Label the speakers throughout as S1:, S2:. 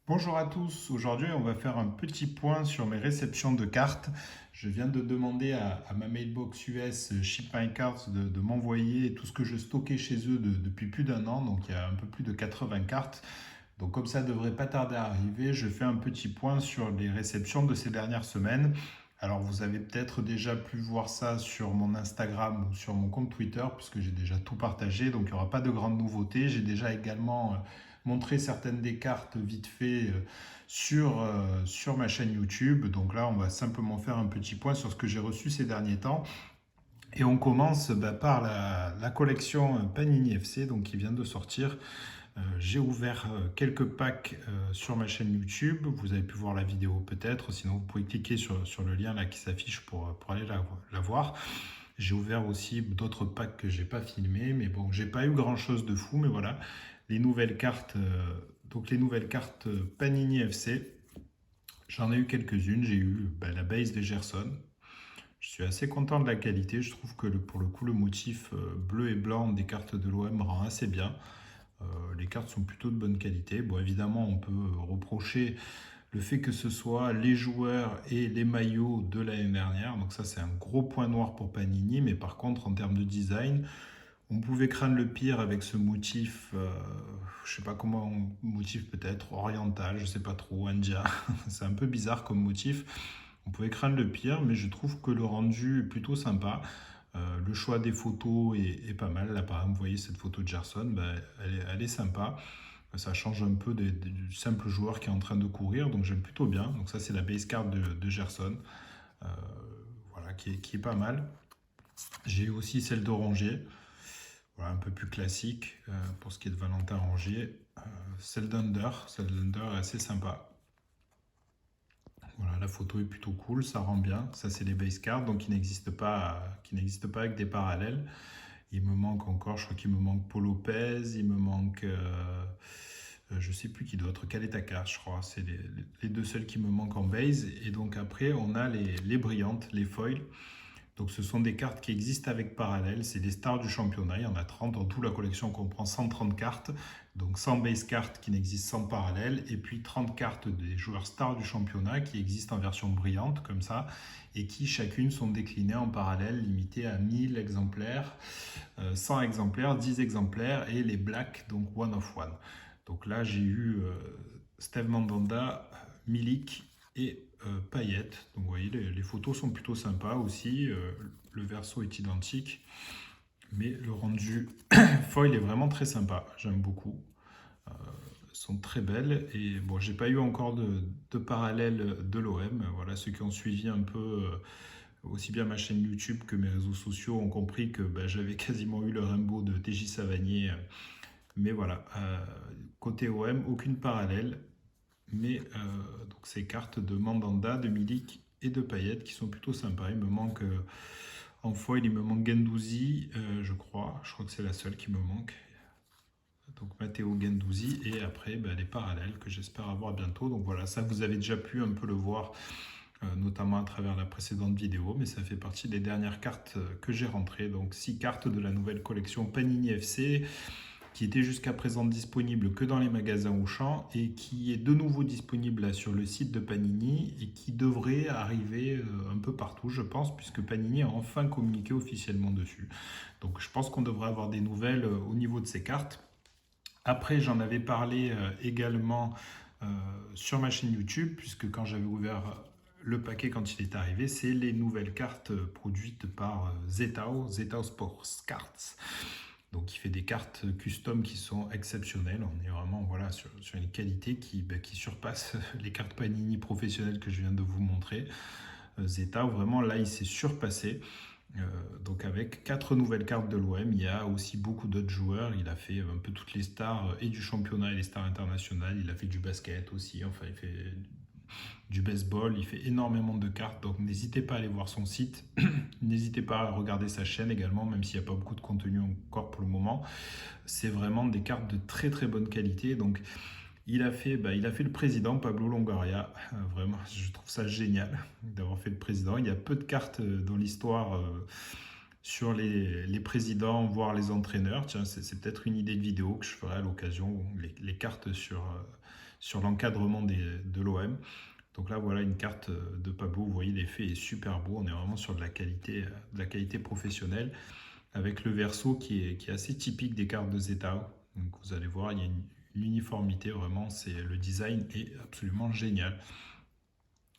S1: Bonjour à tous, aujourd'hui on va faire un petit point sur mes réceptions de cartes. Je viens de demander à ma mailbox US Ship My Cards de m'envoyer tout ce que je stockais chez eux depuis plus d'un an, donc il y a un peu plus de 80 cartes. Donc comme ça ne devrait pas tarder à arriver, je fais un petit point sur les réceptions de ces dernières semaines. Alors vous avez peut-être déjà pu voir ça sur mon Instagram ou sur mon compte Twitter, puisque j'ai déjà tout partagé, donc il n'y aura pas de grandes nouveautés. J'ai déjà également montré certaines des cartes vite fait sur ma chaîne YouTube. Donc là, on va simplement faire un petit point sur ce que j'ai reçu ces derniers temps. Et on commence par la collection Panini FC, donc qui vient de sortir. J'ai ouvert quelques packs sur ma chaîne YouTube. Vous avez pu voir la vidéo peut-être, sinon vous pouvez cliquer sur le lien là qui s'affiche pour aller la voir. J'ai ouvert aussi d'autres packs que j'ai pas filmés, mais bon, j'ai pas eu grand chose de fou, mais voilà. Les nouvelles cartes, donc les nouvelles cartes Panini FC, j'en ai eu quelques-unes. J'ai eu la base de Gerson. Je suis assez content de la qualité. Je trouve que pour le coup, le motif bleu et blanc des cartes de l'OM rend assez bien. Les cartes sont plutôt de bonne qualité. Bon, évidemment, on peut reprocher le fait que ce soit les joueurs et les maillots de l'année dernière. Donc ça, c'est un gros point noir pour Panini. Mais par contre, en termes de design, on pouvait craindre le pire avec ce motif, je sais pas comment, motif peut-être oriental, je sais pas trop, indien. C'est un peu bizarre comme motif. On pouvait craindre le pire, mais je trouve que le rendu est plutôt sympa. Le choix des photos est pas mal. Là, par exemple, vous voyez cette photo de Gerson, elle est sympa. Ça change un peu du simple joueur qui est en train de courir, donc j'aime plutôt bien. Donc ça, c'est la base card de Gerson, euh, voilà, qui est pas mal. J'ai aussi celle d'Orangier, voilà, un peu plus classique pour ce qui est de Valentin Rongier. Celle d'Under est assez sympa. Voilà, la photo est plutôt cool, ça rend bien. Ça, c'est les base cards, donc qui n'existent pas avec des parallèles. Il me manque encore, je crois qu'il me manque Paul Lopez, il me manque, je sais plus qui d'autre, Caleta, je crois. C'est les deux seuls qui me manquent en base. Et donc après, on a les brillantes, les foils. Donc ce sont des cartes qui existent avec parallèle, c'est des stars du championnat, il y en a 30, en tout la collection comprend 130 cartes, donc 100 base cartes qui n'existent sans parallèle, et puis 30 cartes des joueurs stars du championnat qui existent en version brillante comme ça, et qui chacune sont déclinées en parallèle, limitées à 1000 exemplaires, 100 exemplaires, 10 exemplaires, et les blacks, donc one of one. Donc là j'ai eu Steve Mandanda, Milik et Payet. Donc vous voyez, les photos sont plutôt sympas aussi. Le verso est identique, mais le rendu foil est vraiment très sympa. J'aime beaucoup. Elles sont très belles. Et bon, j'ai pas eu encore de parallèle de l'OM. Voilà, ceux qui ont suivi un peu aussi bien ma chaîne YouTube que mes réseaux sociaux ont compris que j'avais quasiment eu le Rainbow de TJ Savanier. Mais voilà, côté OM, aucune parallèle. Mais donc ces cartes de Mandanda, de Milik et de Payet qui sont plutôt sympas. Il me manque en foil, il me manque Gendouzi, je crois. Je crois que c'est la seule qui me manque. Donc Matteo Gendouzi et après les parallèles que j'espère avoir bientôt. Donc voilà, ça vous avez déjà pu un peu le voir, notamment à travers la précédente vidéo, mais ça fait partie des dernières cartes que j'ai rentrées. Donc 6 cartes de la nouvelle collection Panini FC qui était jusqu'à présent disponible que dans les magasins Auchan et qui est de nouveau disponible là, sur le site de Panini et qui devrait arriver un peu partout, je pense, puisque Panini a enfin communiqué officiellement dessus. Donc je pense qu'on devrait avoir des nouvelles au niveau de ces cartes. Après, j'en avais parlé également euh, sur ma chaîne YouTube, puisque quand j'avais ouvert le paquet quand il est arrivé, c'est les nouvelles cartes produites par Zetao Sports Cards. Donc il fait des cartes custom qui sont exceptionnelles. On est vraiment voilà, sur une qualité qui surpasse les cartes Panini professionnelles que je viens de vous montrer. Zeta, vraiment là, il s'est surpassé. Donc avec 4 nouvelles cartes de l'OM, il y a aussi beaucoup d'autres joueurs. Il a fait un peu toutes les stars et du championnat et les stars internationales. Il a fait du basket aussi. Enfin, il fait du baseball, il fait énormément de cartes, donc n'hésitez pas à aller voir son site, n'hésitez pas à regarder sa chaîne également, même s'il n'y a pas beaucoup de contenu encore pour le moment. C'est vraiment des cartes de très très bonne qualité, donc il a fait le président, Pablo Longoria. Vraiment, je trouve ça génial d'avoir fait le président. Il y a peu de cartes dans l'histoire sur les présidents, voire les entraîneurs. Tiens, c'est peut-être une idée de vidéo que je ferai à l'occasion, les cartes sur l'encadrement de l'OM. Donc là, voilà une carte de Pablo. Vous voyez, l'effet est super beau. On est vraiment sur de la qualité professionnelle avec le verso qui est assez typique des cartes de Zetao. Donc vous allez voir, il y a une uniformité vraiment. Le design est absolument génial.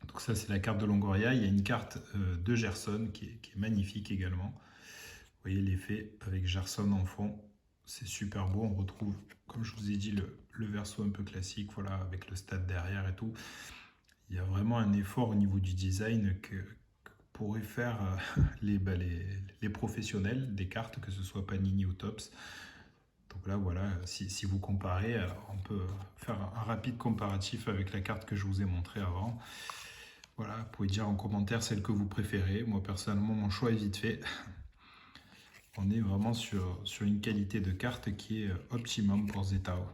S1: Donc ça, c'est la carte de Longoria. Il y a une carte de Gerson qui est magnifique également. Vous voyez l'effet avec Gerson en fond. C'est super beau. On retrouve, comme je vous ai dit, le verso un peu classique, voilà, avec le stade derrière et tout. Il y a vraiment un effort au niveau du design que pourraient faire les professionnels des cartes, que ce soit Panini ou Topps. Donc là, voilà, si vous comparez, on peut faire un rapide comparatif avec la carte que je vous ai montrée avant. Voilà, vous pouvez dire en commentaire celle que vous préférez. Moi, personnellement, mon choix est vite fait. On est vraiment sur une qualité de carte qui est optimum pour Zetao.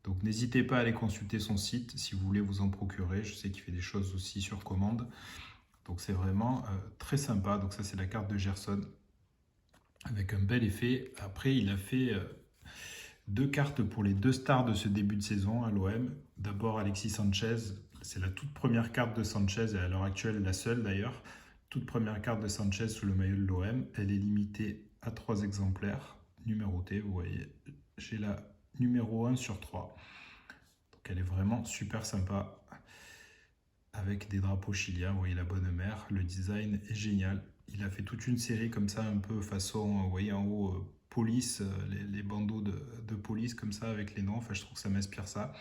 S1: Donc n'hésitez pas à aller consulter son site si vous voulez vous en procurer. Je sais qu'il fait des choses aussi sur commande. Donc c'est vraiment très sympa. Donc ça, c'est la carte de Gerson avec un bel effet. Après, il a fait deux cartes pour les deux stars de ce début de saison à l'OM. D'abord Alexis Sanchez, c'est la toute première carte de Sanchez et à l'heure actuelle la seule d'ailleurs. Toute première carte de Sanchez sous le maillot de l'OM. Elle est limitée à 3 exemplaires numérotée. Vous voyez, j'ai la numéro 1 sur 3. Donc elle est vraiment super sympa avec des drapeaux chiliens. Vous voyez la bonne mère, le design est génial. Il a fait toute une série comme ça, un peu façon, vous voyez en haut, police, les bandeaux de police comme ça avec les noms. Enfin, je trouve que ça m'inspire ça.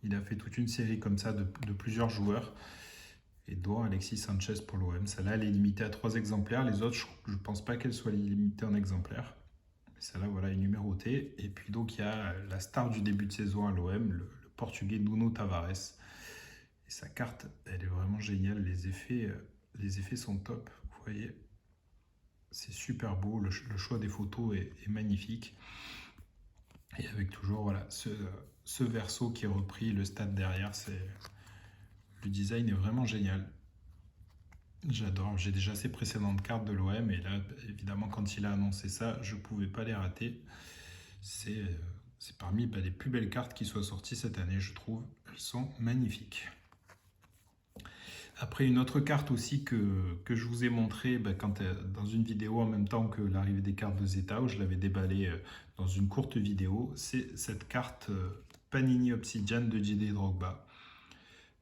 S1: Il a fait toute une série comme ça de plusieurs joueurs. Et dont Alexis Sanchez pour l'OM. Celle-là, elle est limitée à 3 exemplaires. Les autres, je ne pense pas qu'elle soit limitée en exemplaires. Celle-là, voilà, est numérotée. Et puis donc, il y a la star du début de saison à l'OM, le Portugais Nuno Tavares. Et sa carte, elle est vraiment géniale. Les effets sont top. Vous voyez, c'est super beau. Le choix des photos est magnifique. Et avec toujours voilà, ce verso qui est repris, le stade derrière, le design est vraiment génial. J'adore, j'ai déjà ses précédentes cartes de l'OM et là, évidemment, quand il a annoncé ça, je ne pouvais pas les rater. C'est parmi les plus belles cartes qui soient sorties cette année, je trouve. Elles sont magnifiques. Après, une autre carte aussi que je vous ai montrée dans une vidéo en même temps que l'arrivée des cartes de Zetao, je l'avais déballée dans une courte vidéo, c'est cette carte Panini Obsidian de Didier Drogba.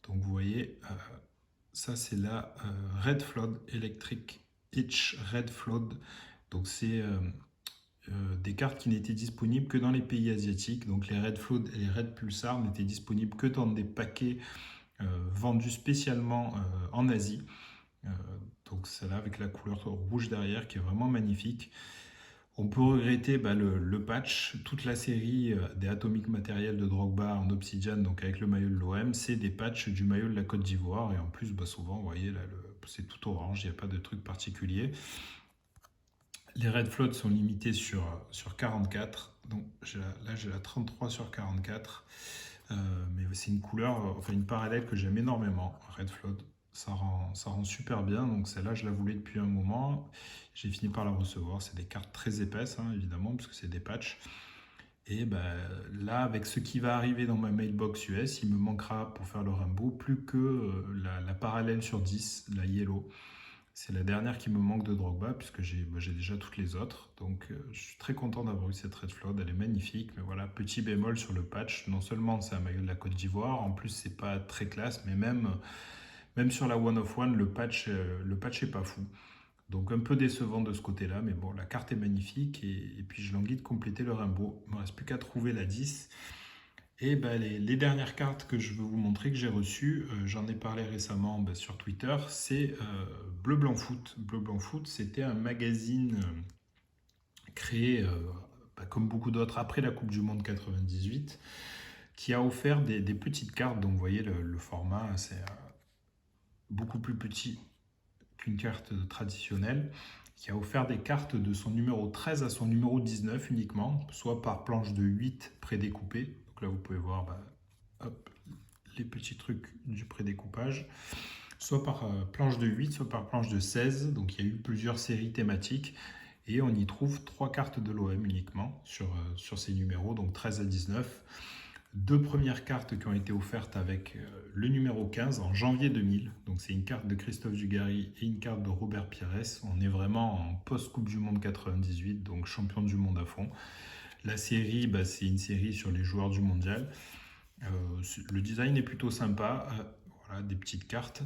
S1: Donc vous voyez, ça c'est la Red Flood Electric Itch Red Flood. Donc c'est des cartes qui n'étaient disponibles que dans les pays asiatiques. Donc les Red Flood et les Red Pulsar n'étaient disponibles que dans des paquets vendus spécialement en Asie. Donc celle-là avec la couleur rouge derrière qui est vraiment magnifique. On peut regretter le patch, toute la série des Atomic Material de Drogba en Obsidian, donc avec le maillot de l'OM, c'est des patchs du maillot de la Côte d'Ivoire. Et en plus, souvent, vous voyez, là, c'est tout orange, il n'y a pas de truc particulier. Les Red Flood sont limités sur 44, donc là j'ai la 33 sur 44. Mais c'est une couleur, enfin une parallèle que j'aime énormément, Red Flood. Ça rend super bien, donc celle-là je la voulais depuis un moment, j'ai fini par la recevoir. C'est des cartes très épaisses hein, évidemment, parce que c'est des patchs. Et là, avec ce qui va arriver dans ma mailbox US, il me manquera pour faire le Rainbow plus que la parallèle sur 10, la Yellow. C'est la dernière qui me manque de Drogba, puisque j'ai déjà toutes les autres. Donc je suis très content d'avoir eu cette Red Flood, elle est magnifique. Mais voilà, petit bémol sur le patch, non seulement c'est un maillot de la Côte d'Ivoire, en plus c'est pas très classe, mais même sur la One of One, le patch est pas fou. Donc un peu décevant de ce côté-là, mais bon, la carte est magnifique et puis je languis de compléter le Rainbow. Il ne me reste plus qu'à trouver la 10. Et les dernières cartes que je veux vous montrer que j'ai reçues, j'en ai parlé récemment sur Twitter, c'est Bleu Blanc Foot. Bleu Blanc Foot, c'était un magazine créé, comme beaucoup d'autres, après la Coupe du Monde 98, qui a offert des petites cartes. Donc vous voyez le format, c'est beaucoup plus petit qu'une carte traditionnelle, qui a offert des cartes de son numéro 13 à son numéro 19 uniquement, soit par planche de 8 prédécoupées. Donc là, vous pouvez voir les petits trucs du prédécoupage, soit par planche de 8, soit par planche de 16. Donc il y a eu plusieurs séries thématiques et on y trouve 3 cartes de l'OM uniquement sur ces numéros, donc 13 à 19. Deux premières cartes qui ont été offertes avec le numéro 15 en janvier 2000. Donc c'est une carte de Christophe Dugarry et une carte de Robert Pires. On est vraiment en post-Coupe du Monde 98, donc champion du monde à fond. La série, c'est une série sur les joueurs du mondial. Le design est plutôt sympa. Voilà, des petites cartes.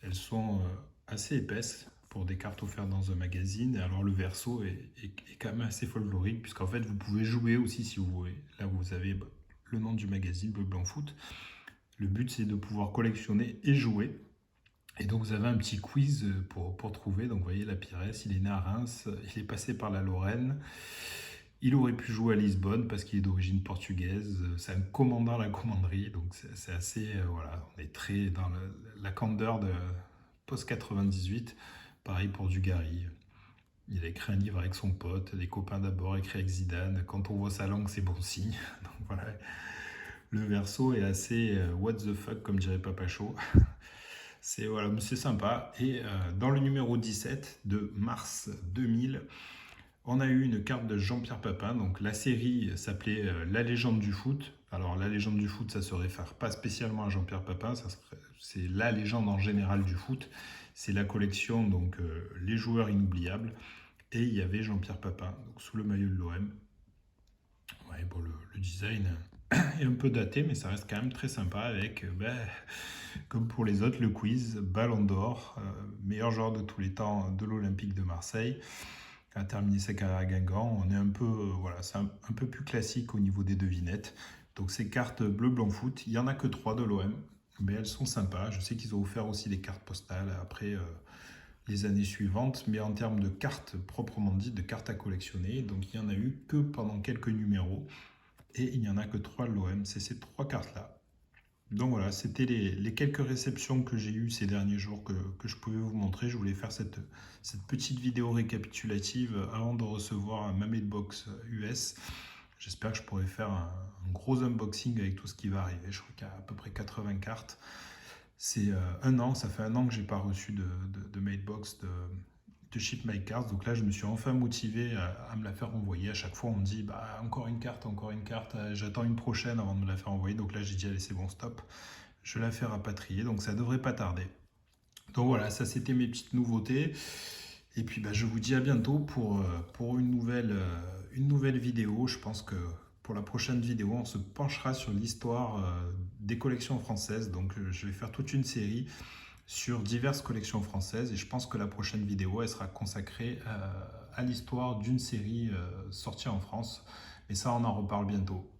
S1: Elles sont assez épaisses pour des cartes offertes dans un magazine. Et alors le verso est quand même assez folklorique, puisqu'en fait vous pouvez jouer aussi si vous voulez. Là vous avez le nom du magazine, Bleu Blanc Foot. Le but c'est de pouvoir collectionner et jouer. Et donc vous avez un petit quiz pour trouver. Donc vous voyez, la Pires, il est né à Reims, il est passé par la Lorraine. Il aurait pu jouer à Lisbonne parce qu'il est d'origine portugaise. C'est un commandant à la commanderie, donc c'est assez... voilà, on est très dans la candeur de post-98. Pareil pour Dugarry. Il a écrit un livre avec son pote, les copains d'abord, écrit avec Zidane. Quand on voit sa langue, c'est bon signe. Donc voilà, le verso est assez what the fuck, comme dirait Papa Chaud. C'est voilà, c'est sympa. Et dans le numéro 17 de mars 2000, on a eu une carte de Jean-Pierre Papin. Donc la série s'appelait La légende du foot. Alors la légende du foot, ça se réfère pas spécialement à Jean-Pierre Papin, c'est la légende en général du foot. C'est la collection, donc les joueurs inoubliables. Et il y avait Jean-Pierre Papin, donc sous le maillot de l'OM. Ouais, bon, le design est un peu daté, mais ça reste quand même très sympa avec, comme pour les autres, le quiz, Ballon d'Or, meilleur joueur de tous les temps de l'Olympique de Marseille, qui a terminé sa carrière à Guingamp. On est un peu, voilà, c'est un peu plus classique au niveau des devinettes. Donc ces cartes bleu, blanc, foot, il n'y en a que 3 de l'OM, mais elles sont sympas. Je sais qu'ils ont offert aussi des cartes postales après les années suivantes, mais en termes de cartes proprement dites, de cartes à collectionner, donc il n'y en a eu que pendant quelques numéros, et il n'y en a que 3 de l'OM, c'est ces 3 cartes-là. Donc voilà, c'était les quelques réceptions que j'ai eues ces derniers jours que je pouvais vous montrer. Je voulais faire cette petite vidéo récapitulative avant de recevoir ma mailbox US. J'espère que je pourrai faire un gros unboxing avec tout ce qui va arriver. Je crois qu'il y a à peu près 80 cartes. C'est un an, ça fait un an que je n'ai pas reçu de mailbox de Ship My Cards. Donc là, je me suis enfin motivé à me la faire envoyer. À chaque fois, on me dit encore une carte, j'attends une prochaine avant de me la faire envoyer. Donc là, j'ai dit allez, c'est bon, stop. Je la fais rapatrier, donc ça devrait pas tarder. Donc voilà, ça c'était mes petites nouveautés. Et puis je vous dis à bientôt pour une nouvelle vidéo. Je pense que pour la prochaine vidéo, on se penchera sur l'histoire des collections françaises. Donc je vais faire toute une série sur diverses collections françaises et je pense que la prochaine vidéo elle sera consacrée à l'histoire d'une série sortie en France. Mais ça, on en reparle bientôt.